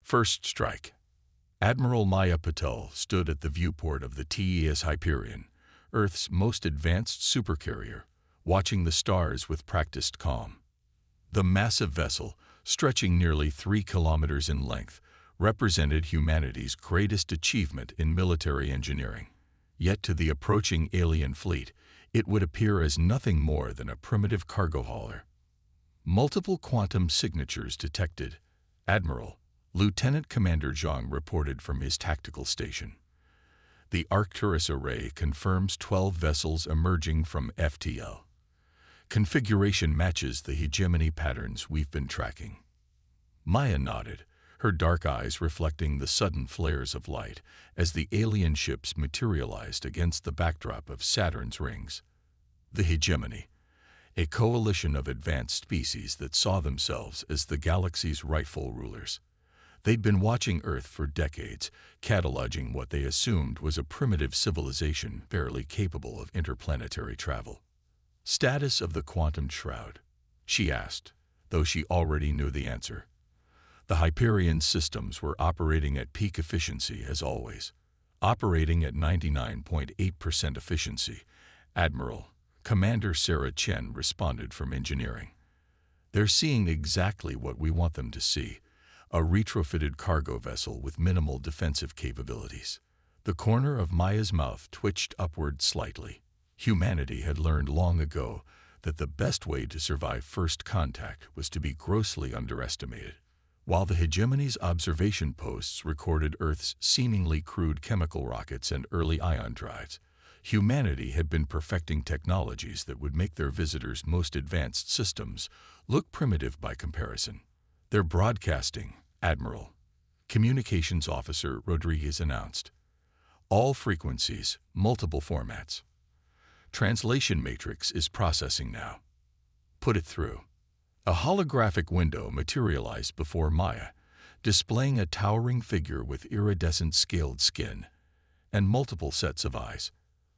First strike. Admiral Maya Patel stood at the viewport of the TES Hyperion, Earth's most advanced supercarrier, watching the stars with practiced calm. The massive vessel, stretching nearly 3 kilometers in length, represented humanity's greatest achievement in military engineering. Yet to the approaching alien fleet, it would appear as nothing more than a primitive cargo hauler. Multiple quantum signatures detected, Admiral Lieutenant Commander Zhang reported from his tactical station. The Arcturus array confirms 12 vessels emerging from FTL. Configuration matches the hegemony patterns we've been tracking. Maya nodded, her dark eyes reflecting the sudden flares of light as the alien ships materialized against the backdrop of Saturn's rings. The hegemony, a coalition of advanced species that saw themselves as the galaxy's rightful rulers. They'd been watching Earth for decades, cataloging what they assumed was a primitive civilization barely capable of interplanetary travel. Status of the quantum shroud, she asked, though she already knew the answer. The Hyperion systems were operating at peak efficiency as always, operating at 99.8% efficiency. Admiral Commander Sarah Chen responded from engineering. They're seeing exactly what we want them to see, a retrofitted cargo vessel with minimal defensive capabilities. The corner of Maya's mouth twitched upward slightly. Humanity had learned long ago that the best way to survive first contact was to be grossly underestimated. While the hegemony's observation posts recorded Earth's seemingly crude chemical rockets and early ion drives, humanity had been perfecting technologies that would make their visitors' most advanced systems look primitive by comparison. They're broadcasting, Admiral Communications Officer Rodriguez announced. All frequencies, multiple formats. Translation matrix is processing now. Put it through. A holographic window materialized before Maya, displaying a towering figure with iridescent scaled skin and multiple sets of eyes.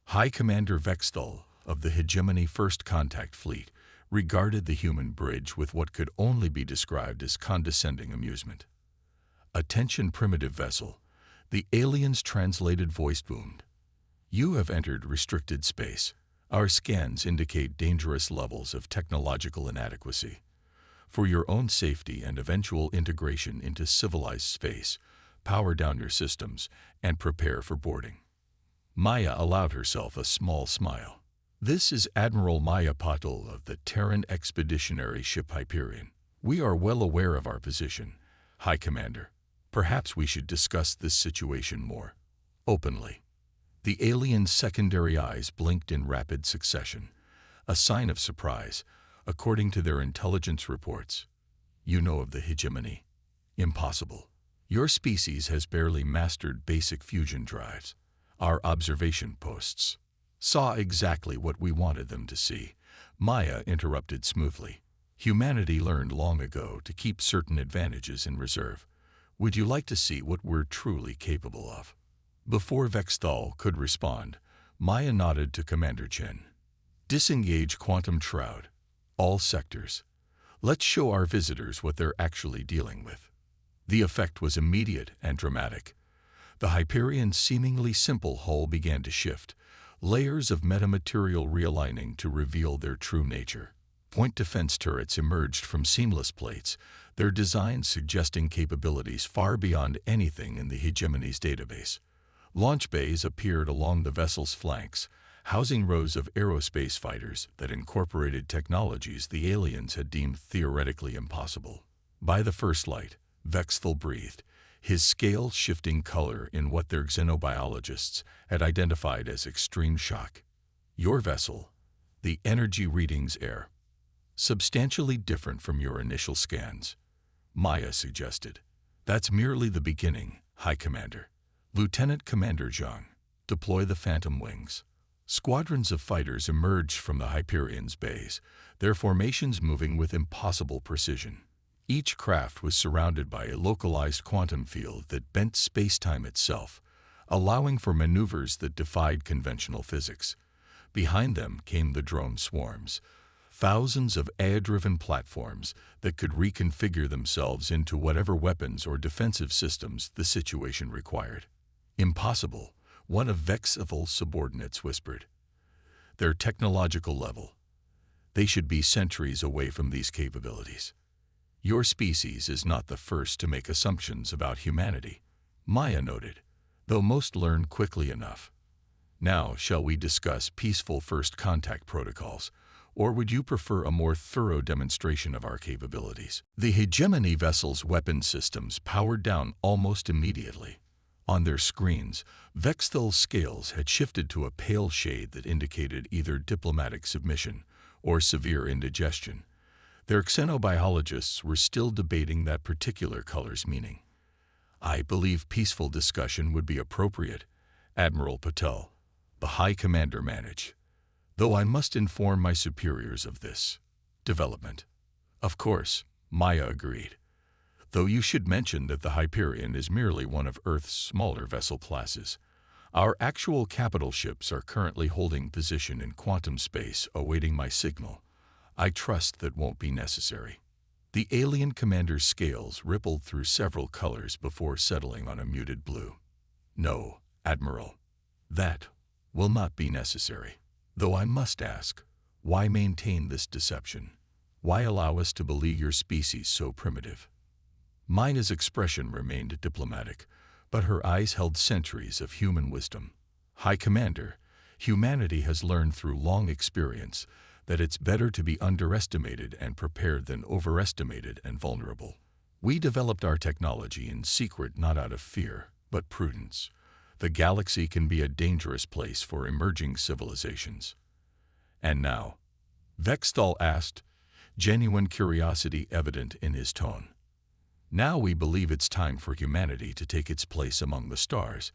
High Commander Vexthal of the Hegemony First Contact Fleet regarded the human bridge with what could only be described as condescending amusement. "Attention, primitive vessel," the alien's translated voice boomed. "You have entered restricted space. Our scans indicate dangerous levels of technological inadequacy. For your own safety and eventual integration into civilized space, power down your systems and prepare for boarding." Maya allowed herself a small smile. "This is Admiral Maya Patel of the Terran Expeditionary Ship Hyperion. We are well aware of our position, High Commander. Perhaps we should discuss this situation more openly." The alien's secondary eyes blinked in rapid succession, a sign of surprise, according to their intelligence reports. "You know of the hegemony? Impossible. Your species has barely mastered basic fusion drives. Our observation posts saw exactly what we wanted them to see," Maya interrupted smoothly. "Humanity learned long ago to keep certain advantages in reserve. Would you like to see what we're truly capable of?" Before Vexthal could respond, Maya nodded to Commander Chen. "Disengage quantum shroud. All sectors. Let's show our visitors what they're actually dealing with." The effect was immediate and dramatic. The Hyperion's seemingly simple hull began to shift, layers of metamaterial realigning to reveal their true nature. Point defense turrets emerged from seamless plates, their designs suggesting capabilities far beyond anything in the hegemony's database. Launch bays appeared along the vessel's flanks, housing rows of aerospace fighters that incorporated technologies the aliens had deemed theoretically impossible. By the first light, Vexthal breathed, his scale shifting color in what their xenobiologists had identified as extreme shock. "Your vessel, the energy readings air substantially different from your initial scans," Maya suggested. "That's merely the beginning, High Commander. Lieutenant Commander Zhang, deploy the Phantom Wings." Squadrons of fighters emerged from the Hyperion's bays, their formations moving with impossible precision. Each craft was surrounded by a localized quantum field that bent space-time itself, allowing for maneuvers that defied conventional physics. Behind them came the drone swarms, thousands of AI-driven platforms that could reconfigure themselves into whatever weapons or defensive systems the situation required. Impossible, one of Vexthal's subordinates whispered. Their technological level. They should be centuries away from these capabilities. Your species is not the first to make assumptions about humanity, Maya noted, though most learn quickly enough. Now, shall we discuss peaceful first contact protocols, or would you prefer a more thorough demonstration of our capabilities? The hegemony vessel's weapon systems powered down almost immediately. On their screens, Vexthal's scales had shifted to a pale shade that indicated either diplomatic submission or severe indigestion. Their xenobiologists were still debating that particular color's meaning. I believe peaceful discussion would be appropriate, Admiral Patel, the High Commander managed, though I must inform my superiors of this development. Of course, Maya agreed, though you should mention that the Hyperion is merely one of Earth's smaller vessel classes. Our actual capital ships are currently holding position in quantum space awaiting my signal. I trust that won't be necessary. The alien commander's scales rippled through several colors before settling on a muted blue. No, Admiral, that will not be necessary. Though I must ask, why maintain this deception? Why allow us to believe your species so primitive? Maya's expression remained diplomatic, but her eyes held centuries of human wisdom. High Commander, humanity has learned through long experience that it's better to be underestimated and prepared than overestimated and vulnerable. We developed our technology in secret not out of fear, but prudence. The galaxy can be a dangerous place for emerging civilizations. And now, Vexthal asked, genuine curiosity evident in his tone. Now we believe it's time for humanity to take its place among the stars,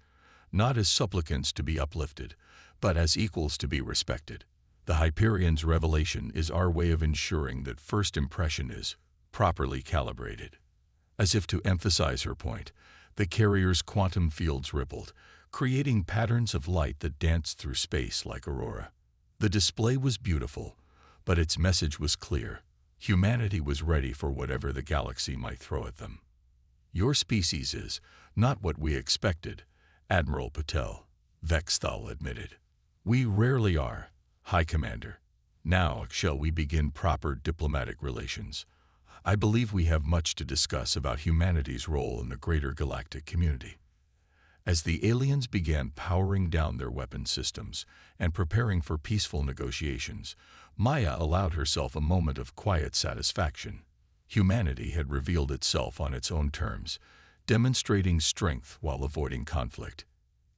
not as supplicants to be uplifted, but as equals to be respected. The Hyperion's revelation is our way of ensuring that first impression is properly calibrated. As if to emphasize her point, the carrier's quantum fields rippled, creating patterns of light that danced through space like aurora. The display was beautiful, but its message was clear. Humanity was ready for whatever the galaxy might throw at them. Your species is not what we expected, Admiral Patel, Vexthal admitted. We rarely are, High Commander. Now shall we begin proper diplomatic relations? I believe we have much to discuss about humanity's role in the greater galactic community. As the aliens began powering down their weapon systems and preparing for peaceful negotiations, Maya allowed herself a moment of quiet satisfaction. Humanity had revealed itself on its own terms, demonstrating strength while avoiding conflict.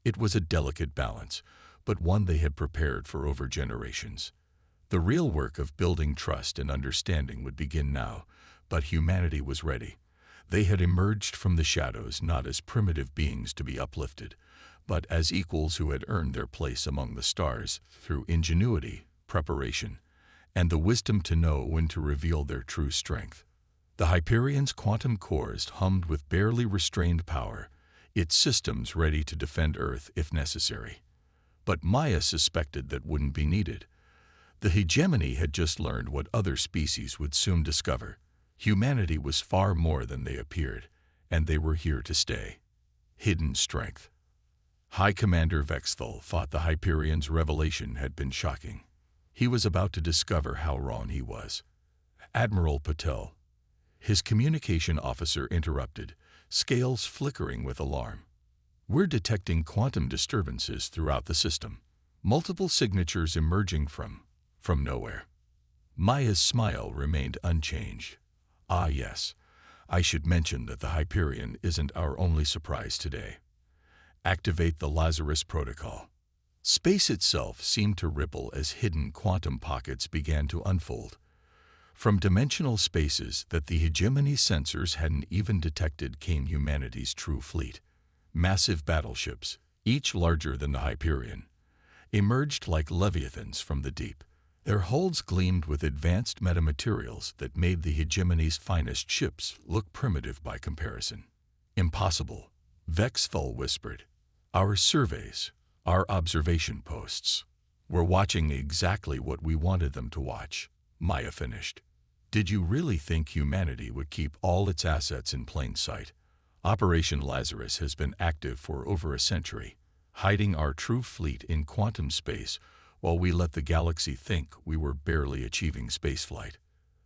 It was a delicate balance, but one they had prepared for over generations. The real work of building trust and understanding would begin now, but humanity was ready. They had emerged from the shadows not as primitive beings to be uplifted, but as equals who had earned their place among the stars through ingenuity, preparation, and the wisdom to know when to reveal their true strength. The Hyperion's quantum cores hummed with barely restrained power, its systems ready to defend Earth if necessary. But Maya suspected that wouldn't be needed. The hegemony had just learned what other species would soon discover. Humanity was far more than they appeared, and they were here to stay. Hidden strength. High Commander Vexthal thought the Hyperion's revelation had been shocking. He was about to discover how wrong he was. Admiral Patel. His communication officer interrupted, scales flickering with alarm. We're detecting quantum disturbances throughout the system. Multiple signatures emerging from nowhere. Maya's smile remained unchanged. Ah yes, I should mention that the Hyperion isn't our only surprise today. Activate the Lazarus Protocol. Space itself seemed to ripple as hidden quantum pockets began to unfold. From dimensional spaces that the hegemony sensors hadn't even detected came humanity's true fleet. Massive battleships, each larger than the Hyperion, emerged like leviathans from the deep. Their hulls gleamed with advanced metamaterials that made the hegemony's finest ships look primitive by comparison. Impossible, Vexthal whispered. Our surveys, our observation posts, were watching exactly what we wanted them to watch. Maya finished. Did you really think humanity would keep all its assets in plain sight? Operation Lazarus has been active for over a century, hiding our true fleet in quantum space while we let the galaxy think we were barely achieving spaceflight.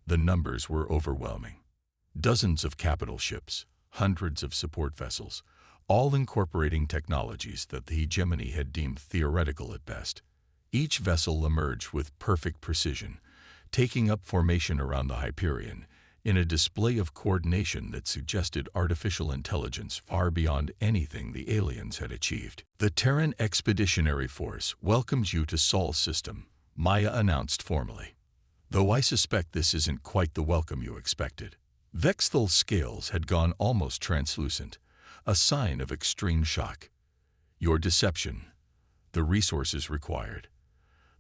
The numbers were overwhelming. Dozens of capital ships, hundreds of support vessels, all incorporating technologies that the hegemony had deemed theoretical at best. Each vessel emerged with perfect precision, taking up formation around the Hyperion in a display of coordination that suggested artificial intelligence far beyond anything the aliens had achieved. The Terran Expeditionary Force welcomes you to Sol's system, Maya announced formally. Though I suspect this isn't quite the welcome you expected. Vexthal's scales had gone almost translucent, a sign of extreme shock. Your deception, the resources required,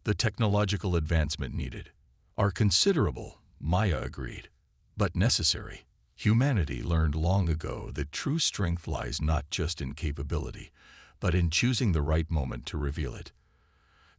the technological advancement needed, are considerable, Maya agreed, but necessary. Humanity learned long ago that true strength lies not just in capability, but in choosing the right moment to reveal it.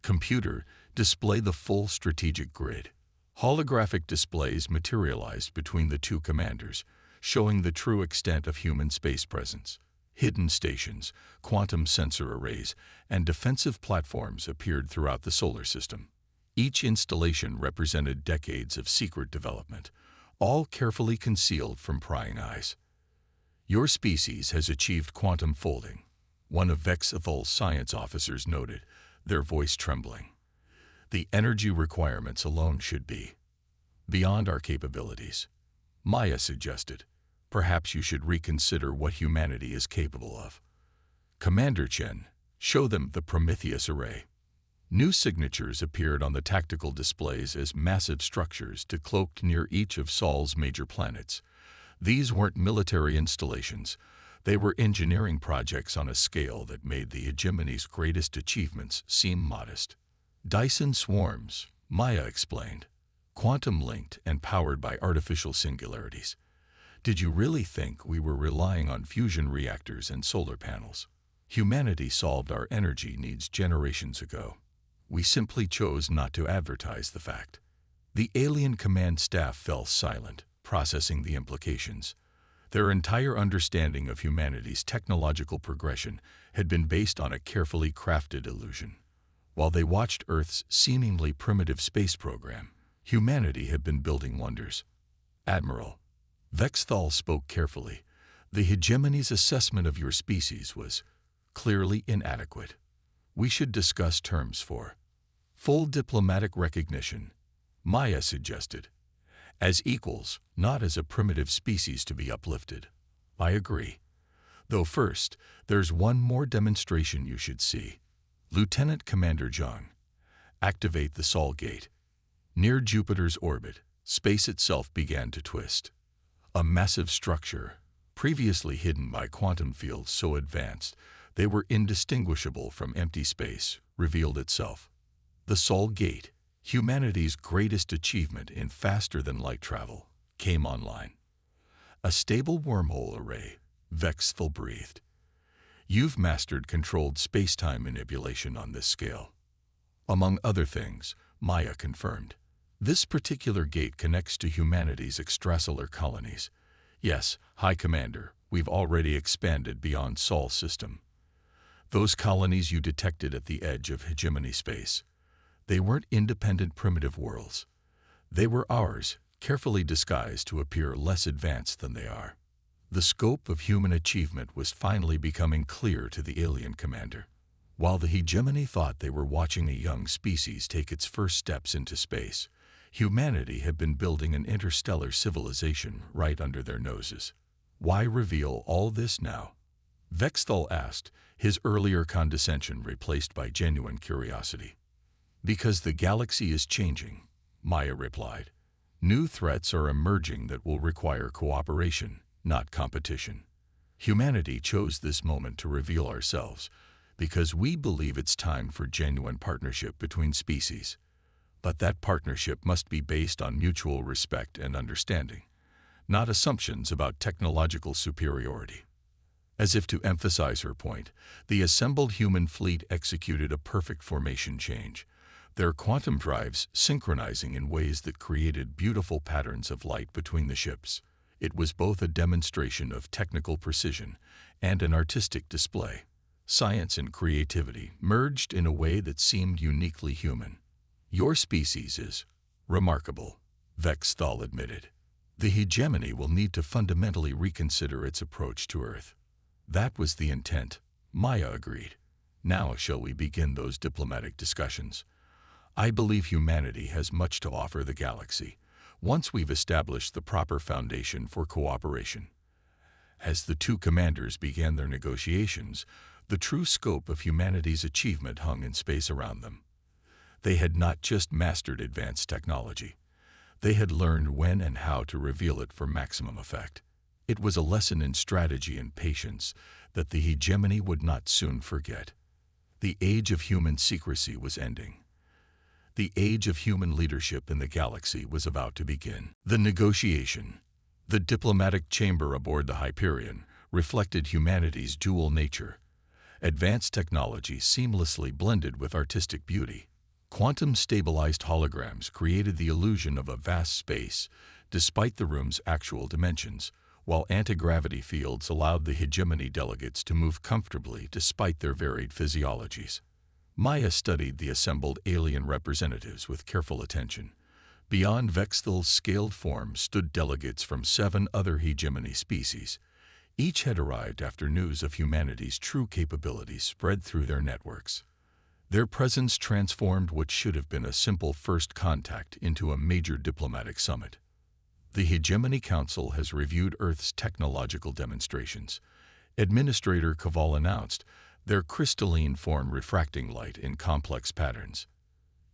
Computer, display the full strategic grid. Holographic displays materialized between the two commanders, showing the true extent of human space presence. Hidden stations, quantum sensor arrays, and defensive platforms appeared throughout the solar system. Each installation represented decades of secret development, all carefully concealed from prying eyes. Your species has achieved quantum folding, one of Vexthal's science officers noted, their voice trembling. The energy requirements alone should be beyond our capabilities. Maya suggested, perhaps you should reconsider what humanity is capable of. Commander Chen, show them the Prometheus array. New signatures appeared on the tactical displays as massive structures decloaked near each of Sol's major planets. These weren't military installations. They were engineering projects on a scale that made the hegemony's greatest achievements seem modest. Dyson swarms, Maya explained, quantum-linked and powered by artificial singularities. Did you really think we were relying on fusion reactors and solar panels? Humanity solved our energy needs generations ago. We simply chose not to advertise the fact. The alien command staff fell silent, processing the implications. Their entire understanding of humanity's technological progression had been based on a carefully crafted illusion. While they watched Earth's seemingly primitive space program, humanity had been building wonders. Admiral, Vexthal spoke carefully. The hegemony's assessment of your species was clearly inadequate. We should discuss terms for full diplomatic recognition, Maya suggested. As equals, not as a primitive species to be uplifted. I agree. Though first, there's one more demonstration you should see. Lieutenant Commander Zhang, activate the Sol Gate. Near Jupiter's orbit, space itself began to twist. A massive structure, previously hidden by quantum fields so advanced they were indistinguishable from empty space, revealed itself. The Sol Gate, humanity's greatest achievement in faster-than-light travel, came online. A stable wormhole array, Vexthal breathed. You've mastered controlled space-time manipulation on this scale. Among other things, Maya confirmed. This particular gate connects to humanity's extrasolar colonies. Yes, High Commander, we've already expanded beyond Sol's system. Those colonies you detected at the edge of hegemony space. They weren't independent primitive worlds. They were ours, carefully disguised to appear less advanced than they are. The scope of human achievement was finally becoming clear to the alien commander. While the hegemony thought they were watching a young species take its first steps into space, humanity had been building an interstellar civilization right under their noses. Why reveal all this now? Vexthal asked, his earlier condescension replaced by genuine curiosity. Because the galaxy is changing, Maya replied. New threats are emerging that will require cooperation, not competition. Humanity chose this moment to reveal ourselves because we believe it's time for genuine partnership between species. But that partnership must be based on mutual respect and understanding, not assumptions about technological superiority. As if to emphasize her point, the assembled human fleet executed a perfect formation change. their quantum drives synchronizing in ways that created beautiful patterns of light between the ships. It was both a demonstration of technical precision and an artistic display. Science and creativity merged in a way that seemed uniquely human. "Your species is remarkable," Vexthal admitted. "The hegemony will need to fundamentally reconsider its approach to Earth." "That was the intent," Maya agreed. "Now shall we begin those diplomatic discussions? I believe humanity has much to offer the galaxy, once we've established the proper foundation for cooperation." As the two commanders began their negotiations, the true scope of humanity's achievement hung in space around them. They had not just mastered advanced technology. They had learned when and how to reveal it for maximum effect. It was a lesson in strategy and patience that the hegemony would not soon forget. The age of human secrecy was ending. The age of human leadership in the galaxy was about to begin. The negotiation, the diplomatic chamber aboard the Hyperion, reflected humanity's dual nature. Advanced technology seamlessly blended with artistic beauty. Quantum-stabilized holograms created the illusion of a vast space, despite the room's actual dimensions, while anti-gravity fields allowed the hegemony delegates to move comfortably despite their varied physiologies. Maya studied the assembled alien representatives with careful attention. Beyond Vexthal's scaled form stood delegates from 7 other hegemony species. Each had arrived after news of humanity's true capabilities spread through their networks. Their presence transformed what should have been a simple first contact into a major diplomatic summit. "The Hegemony Council has reviewed Earth's technological demonstrations," Administrator Kaval announced, their crystalline form refracting light in complex patterns.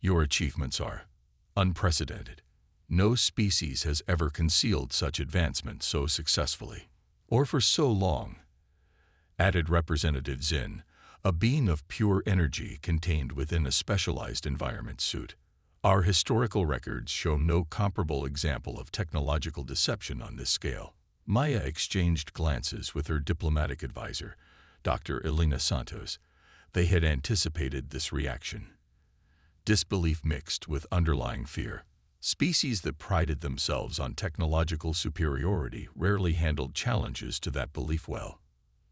"Your achievements are unprecedented. No species has ever concealed such advancement so successfully, or for so long," added Representative Zinn, a being of pure energy contained within a specialized environment suit. "Our historical records show no comparable example of technological deception on this scale." Maya exchanged glances with her diplomatic advisor, Dr. Elena Santos. They had anticipated this reaction. Disbelief mixed with underlying fear. Species that prided themselves on technological superiority rarely handled challenges to that belief well.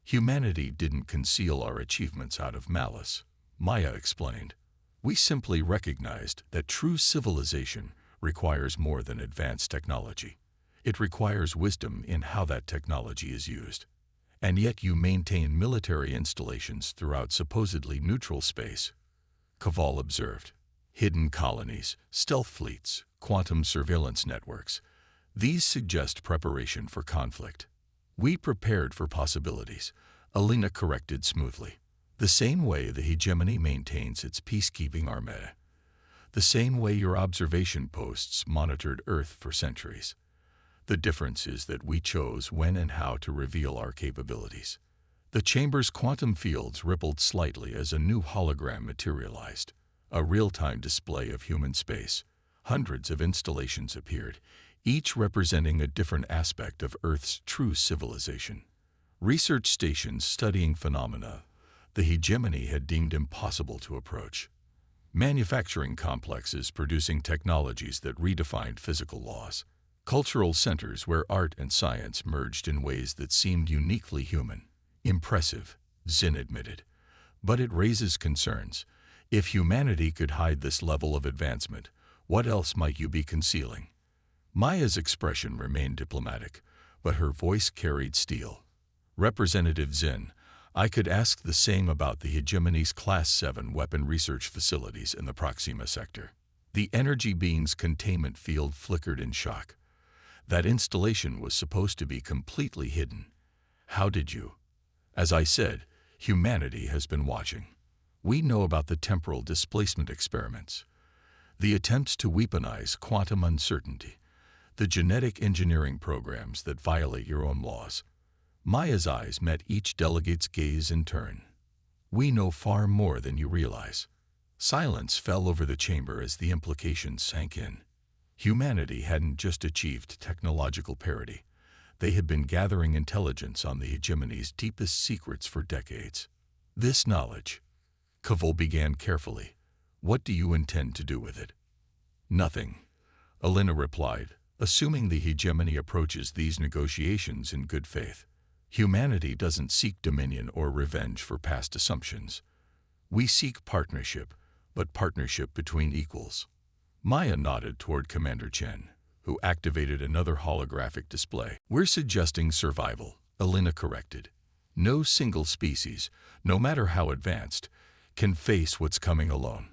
"Humanity didn't conceal our achievements out of malice," Maya explained. "We simply recognized that true civilization requires more than advanced technology. It requires wisdom in how that technology is used. And yet you maintain military installations throughout supposedly neutral space," Kaval observed. "Hidden colonies, stealth fleets, quantum surveillance networks. These suggest preparation for conflict." "We prepared for possibilities," Alina corrected smoothly. "The same way the hegemony maintains its peacekeeping armada. The same way your observation posts monitored Earth for centuries. The difference is that we chose when and how to reveal our capabilities." The chamber's quantum fields rippled slightly as a new hologram materialized, a real-time display of human space. Hundreds of installations appeared, each representing a different aspect of Earth's true civilization. Research stations studying phenomena the hegemony had deemed impossible to approach. Manufacturing complexes producing technologies that redefined physical laws. Cultural centers where art and science merged in ways that seemed uniquely human. "Impressive," Zinn admitted. "But it raises concerns. If humanity could hide this level of advancement, what else might you be concealing?" Maya's expression remained diplomatic, but her voice carried steel. "Representative Zinn, I could ask the same about the hegemony's Class 7 weapon research facilities in the Proxima sector." The energy being's containment field flickered in shock. "That installation was supposed to be completely hidden. How did you?" "As I said, humanity has been watching. We know about the temporal displacement experiments, the attempts to weaponize quantum uncertainty, the genetic engineering programs that violate your own laws." Maya's eyes met each delegate's gaze in turn. "We know far more than you realize." Silence fell over the chamber as the implications sank in. Humanity hadn't just achieved technological parity. They had been gathering intelligence on the hegemony's deepest secrets for decades. "This knowledge," Kaval began carefully, What do you intend to do with it? Nothing, Alina replied, assuming the hegemony approaches these negotiations in good faith. Humanity doesn't seek dominion or revenge for past assumptions. We seek partnership, but partnership between equals. Maya nodded toward Commander Chen, who activated another holographic display. We're suggesting survival, Alina corrected. No single species, no matter how advanced, can face what's coming alone.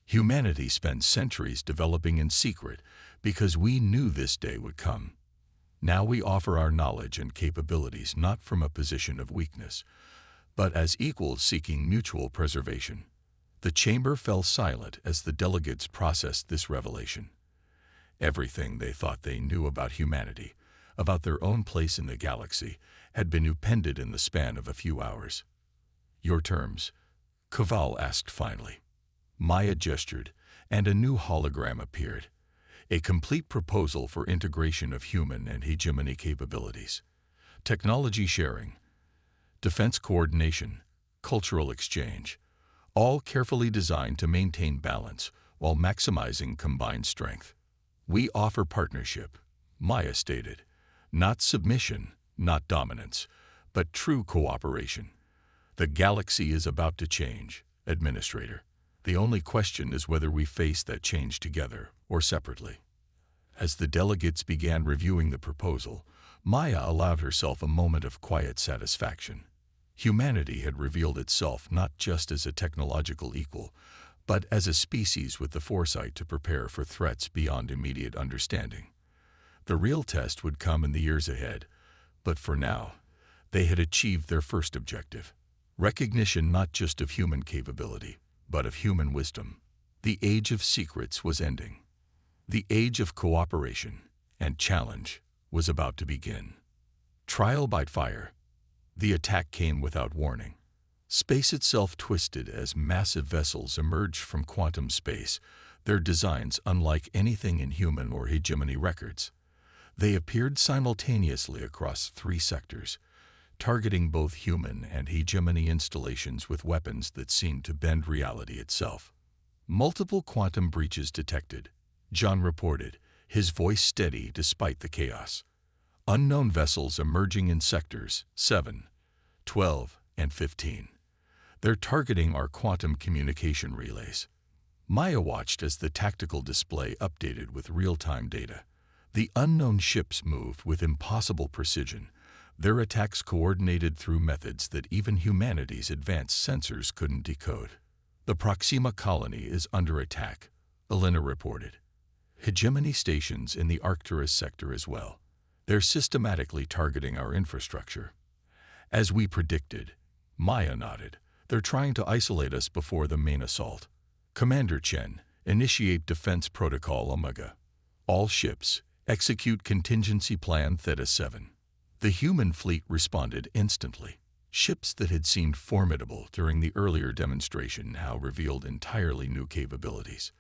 Humanity spent centuries developing in secret because we knew this day would come. Now we offer our knowledge and capabilities not from a position of weakness, but as equals seeking mutual preservation. The chamber fell silent as the delegates processed this revelation. Everything they thought they knew about humanity, about their own place in the galaxy, had been upended in the span of a few hours. Your terms? Kaval asked finally. Maya gestured, and a new hologram appeared. A complete proposal for integration of human and hegemony capabilities. Technology sharing, defense coordination, cultural exchange, all carefully designed to maintain balance while maximizing combined strength. We offer partnership, Maya stated. Not submission, not dominance, but true cooperation. The galaxy is about to change, Administrator. The only question is whether we face that change together or separately. As the delegates began reviewing the proposal, Maya allowed herself a moment of quiet satisfaction. Humanity had revealed itself not just as a technological equal, but as a species with the foresight to prepare for threats beyond immediate understanding. The real test would come in the years ahead, but for now, they had achieved their first objective. Recognition not just of human capability, but of human wisdom. The age of secrets was ending. The age of cooperation and challenge was about to begin. Trial by fire. The attack came without warning. Space itself twisted as massive vessels emerged from quantum space, their designs unlike anything in human or hegemony records. They appeared simultaneously across 3 sectors, targeting both human and hegemony installations with weapons that seemed to bend reality itself. Multiple quantum breaches detected, John reported, his voice steady despite the chaos. Unknown vessels emerging in sectors 7, 12, and 15. They're targeting our quantum communication relays. Maya watched as the tactical display updated with real-time data. The unknown ships moved with impossible precision, their attacks coordinated through methods that even humanity's advanced sensors couldn't decode. The Proxima colony is under attack, Alina reported. Hegemony stations in the Arcturus sector as well. They're systematically targeting our infrastructure. As we predicted, Maya nodded. They're trying to isolate us before the main assault. Commander Chen, initiate Defense Protocol Omega. All ships, execute Contingency Plan Theta 7. The human fleet responded instantly. Ships that had seemed formidable during the earlier demonstration now revealed entirely new capabilities.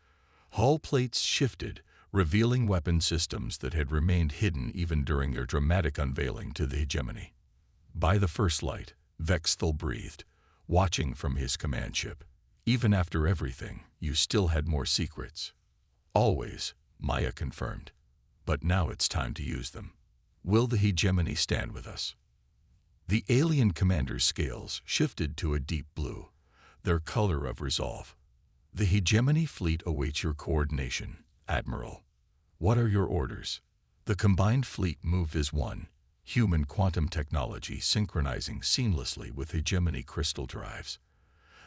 Hull plates shifted, revealing weapon systems that had remained hidden even during their dramatic unveiling to the hegemony. By the first light, Vexthal breathed, watching from his command ship. Even after everything, you still had more secrets. Always, Maya confirmed. But now it's time to use them. Will the hegemony stand with us? The alien commander's scales shifted to a deep blue, their color of resolve. The hegemony fleet awaits your coordination, Admiral. What are your orders? The combined fleet moved as one, human quantum technology synchronizing seamlessly with hegemony crystal drives.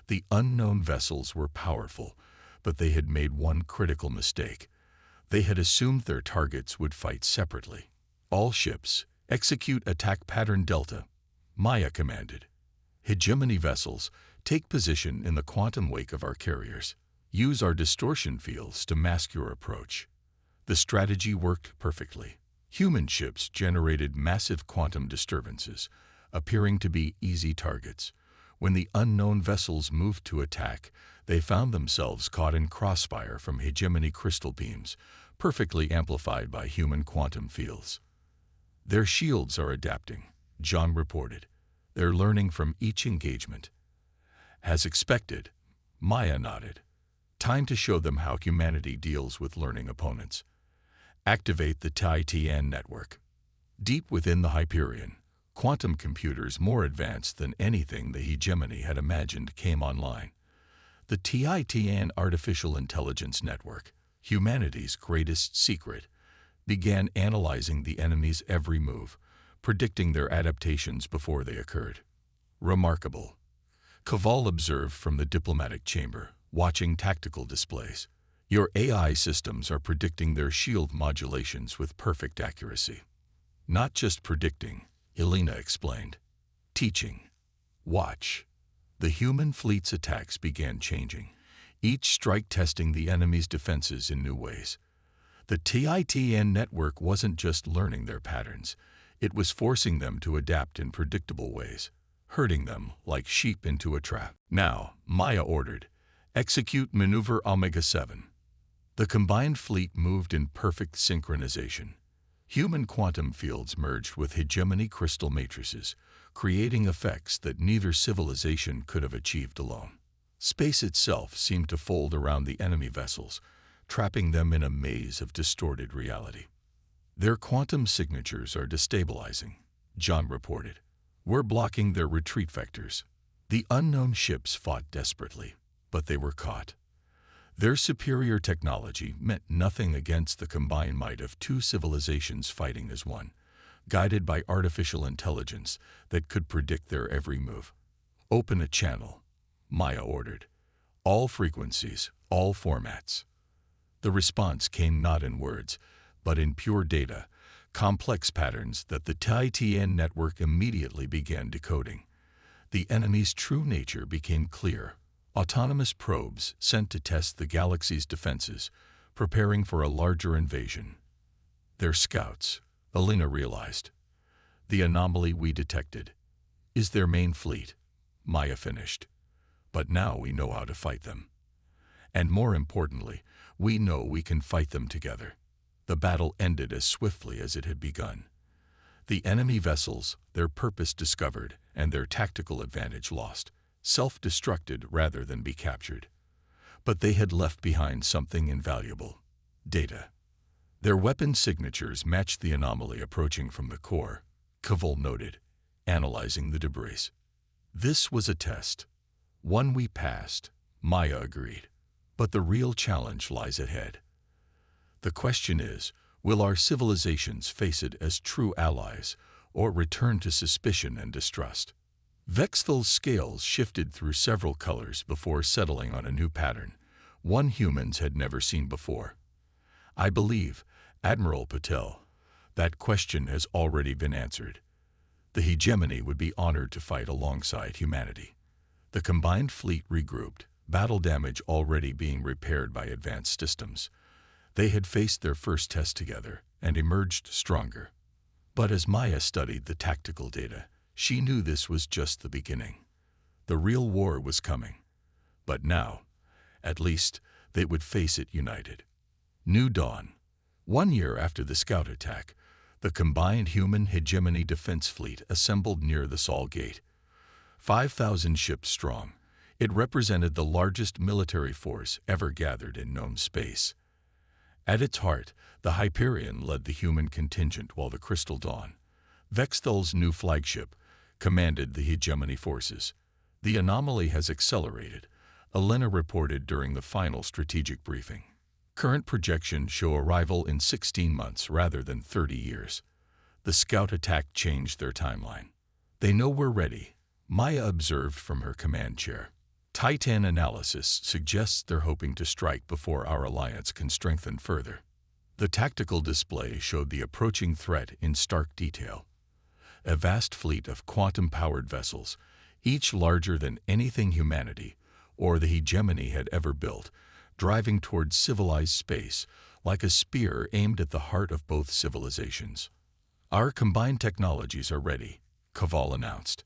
The unknown vessels were powerful, but they had made one critical mistake. They had assumed their targets would fight separately. All ships, execute attack pattern Delta, Maya commanded. Hegemony vessels, take position in the quantum wake of our carriers. Use our distortion fields to mask your approach. The strategy worked perfectly. Human ships generated massive quantum disturbances, appearing to be easy targets. When the unknown vessels moved to attack, they found themselves caught in crossfire from hegemony crystal beams, perfectly amplified by human quantum fields. Their shields are adapting, John reported. They're learning from each engagement. As expected, Maya nodded. Time to show them how humanity deals with learning opponents. Activate the TITN network. Deep within the Hyperion, quantum computers more advanced than anything the hegemony had imagined came online. The TITN artificial intelligence network, humanity's greatest secret, began analyzing the enemy's every move, predicting their adaptations before they occurred. Remarkable. Kaval observed from the diplomatic chamber, watching tactical displays. Your AI systems are predicting their shield modulations with perfect accuracy. Not just predicting, Elena explained. Teaching. Watch. The human fleet's attacks began changing, each strike testing the enemy's defenses in new ways. The TITN network wasn't just learning their patterns, it was forcing them to adapt in predictable ways, herding them like sheep into a trap. Now, Maya ordered, execute Maneuver Omega-7. The combined fleet moved in perfect synchronization. Human quantum fields merged with hegemony crystal matrices, creating effects that neither civilization could have achieved alone. Space itself seemed to fold around the enemy vessels, trapping them in a maze of distorted reality. Their quantum signatures are destabilizing, John reported. We're blocking their retreat vectors. The unknown ships fought desperately, but they were caught. Their superior technology meant nothing against the combined might of two civilizations fighting as one, guided by artificial intelligence that could predict their every move. Open a channel, Maya ordered. All frequencies, all formats. The response came not in words, but in pure data, complex patterns that the TITN network immediately began decoding. The enemy's true nature became clear. Autonomous probes sent to test the galaxy's defenses, preparing for a larger invasion. They're scouts, Elena realized. The anomaly we detected is their main fleet, Maya finished. But now we know how to fight them. And more importantly, we know we can fight them together. The battle ended as swiftly as it had begun. The enemy vessels, their purpose discovered, and their tactical advantage lost, self-destructed rather than be captured. But they had left behind something invaluable: data. Their weapon signatures matched the anomaly approaching from the core, Kaval noted, analyzing the debris. This was a test. One we passed, Maya agreed. But the real challenge lies ahead. The question is, will our civilizations face it as true allies, or return to suspicion and distrust? Vexthal's scales shifted through several colors before settling on a new pattern, one humans had never seen before. I believe, Admiral Patel, that question has already been answered. The hegemony would be honored to fight alongside humanity. The combined fleet regrouped, battle damage already being repaired by advanced systems. They had faced their first test together and emerged stronger. But as Maya studied the tactical data, she knew this was just the beginning. The real war was coming. But now, at least, they would face it united. New dawn. 1 year after the scout attack, the combined human hegemony defense fleet assembled near the Sol Gate. 5,000 ships strong, it represented the largest military force ever gathered in known space. At its heart, the Hyperion led the human contingent while the Crystal Dawn, Vexthal's new flagship, commanded the hegemony forces. The anomaly has accelerated, Elena reported during the final strategic briefing. Current projections show arrival in 16 months rather than 30 years. The scout attack changed their timeline. They know we're ready, Maya observed from her command chair. Titan analysis suggests they're hoping to strike before our alliance can strengthen further. The tactical display showed the approaching threat in stark detail. A vast fleet of quantum-powered vessels, each larger than anything humanity or the hegemony had ever built, driving towards civilized space like a spear aimed at the heart of both civilizations. Our combined technologies are ready, Kaval announced.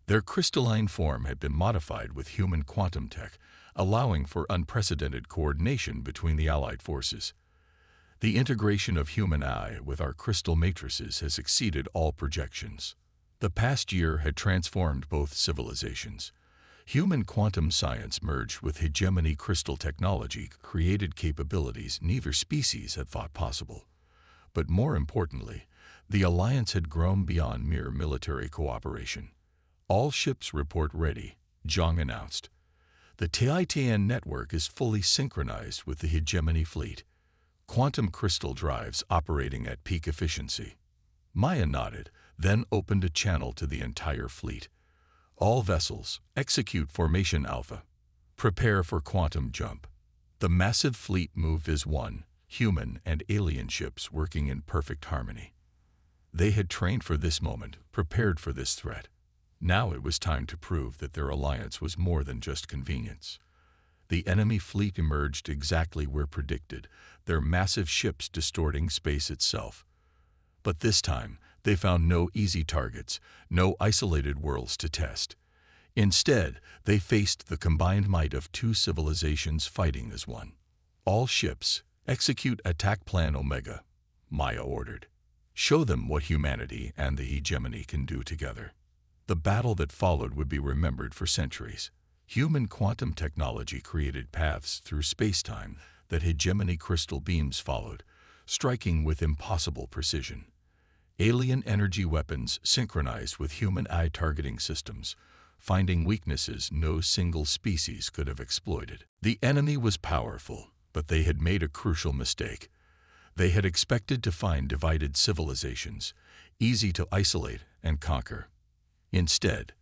Their crystalline form had been modified with human quantum tech, allowing for unprecedented coordination between the allied forces. The integration of human AI with our crystal matrices has exceeded all projections. The past year had transformed both civilizations. Human quantum science merged with hegemony crystal technology created capabilities neither species had thought possible. But more importantly, the alliance had grown beyond mere military cooperation. All ships report ready, Zhang announced. The Titan network is fully synchronized with the hegemony fleet. Quantum crystal drives operating at peak efficiency. Maya nodded, then opened a channel to the entire fleet. All vessels, execute Formation Alpha. Prepare for quantum jump. The massive fleet moved as one, human and alien ships working in perfect harmony. They had trained for this moment, prepared for this threat. Now it was time to prove that their alliance was more than just convenience. The enemy fleet emerged exactly where predicted, their massive ships distorting space itself. But this time, they found no easy targets, no isolated worlds to test. Instead, they faced the combined might of two civilizations fighting as one. All ships, execute Attack Plan Omega, Maya ordered. Show them what humanity and the hegemony can do together. The battle that followed would be remembered for centuries. Human quantum technology created paths through space-time that hegemony crystal beams followed, striking with impossible precision. Alien energy weapons synchronized with human eye targeting systems, finding weaknesses no single species could have exploited. The enemy was powerful, but they had made a crucial mistake. They had expected to find divided civilizations, easy to isolate and conquer. Instead,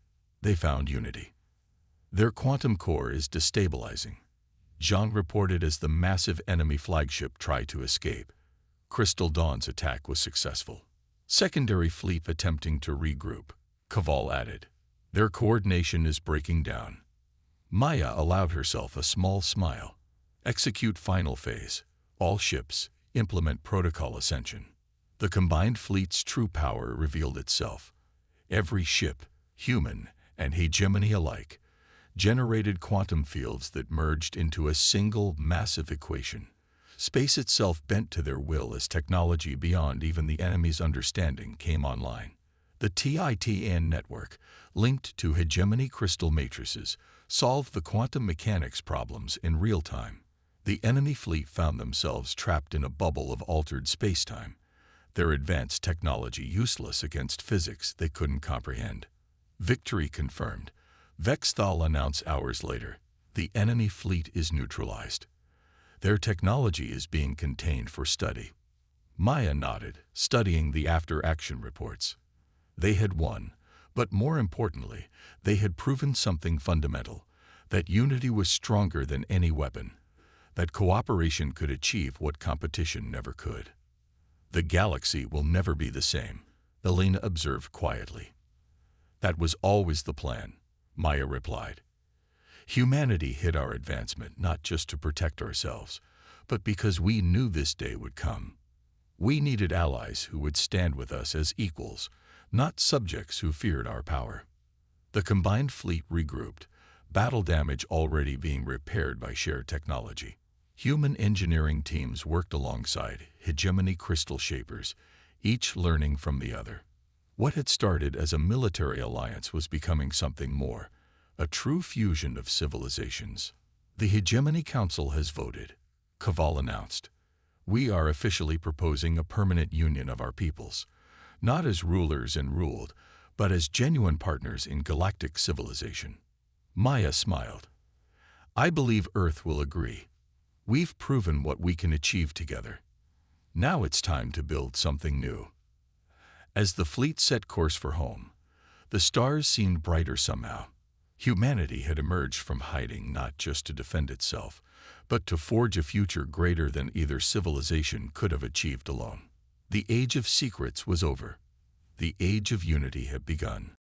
they found unity. Their quantum core is destabilizing, Zhang reported as the massive enemy flagship tried to escape. Crystal Dawn's attack was successful. Secondary fleet attempting to regroup, Kaval added. Their coordination is breaking down. Maya allowed herself a small smile. Execute final phase. All ships, implement protocol ascension. The combined fleet's true power revealed itself. Every ship, human and hegemony alike, generated quantum fields that merged into a single massive equation. Space itself bent to their will as technology beyond even the enemy's understanding came online. The Titan network, linked to hegemony crystal matrices, solved the quantum mechanics problems in real time. The enemy fleet found themselves trapped in a bubble of altered space-time, their advanced technology useless against physics they couldn't comprehend. Victory confirmed. Vexthal announced hours later, the enemy fleet is neutralized. Their technology is being contained for study. Maya nodded, studying the after-action reports. They had won, but more importantly, they had proven something fundamental, that unity was stronger than any weapon, that cooperation could achieve what competition never could. The galaxy will never be the same, Elena observed quietly. That was always the plan, Maya replied. Humanity hid our advancement not just to protect ourselves, but because we knew this day would come. We needed allies who would stand with us as equals, not subjects who feared our power. The combined fleet regrouped, battle damage already being repaired by shared technology. Human engineering teams worked alongside hegemony crystal shapers, each learning from the other. What had started as a military alliance was becoming something more, a true fusion of civilizations. The Hegemony Council has voted, Kaval announced. We are officially proposing a permanent union of our peoples, not as rulers and ruled, but as genuine partners in galactic civilization. Maya smiled. I believe Earth will agree. We've proven what we can achieve together. Now it's time to build something new. As the fleet set course for home, the stars seemed brighter somehow. Humanity had emerged from hiding not just to defend itself, but to forge a future greater than either civilization could have achieved alone. The age of secrets was over. The age of unity had begun.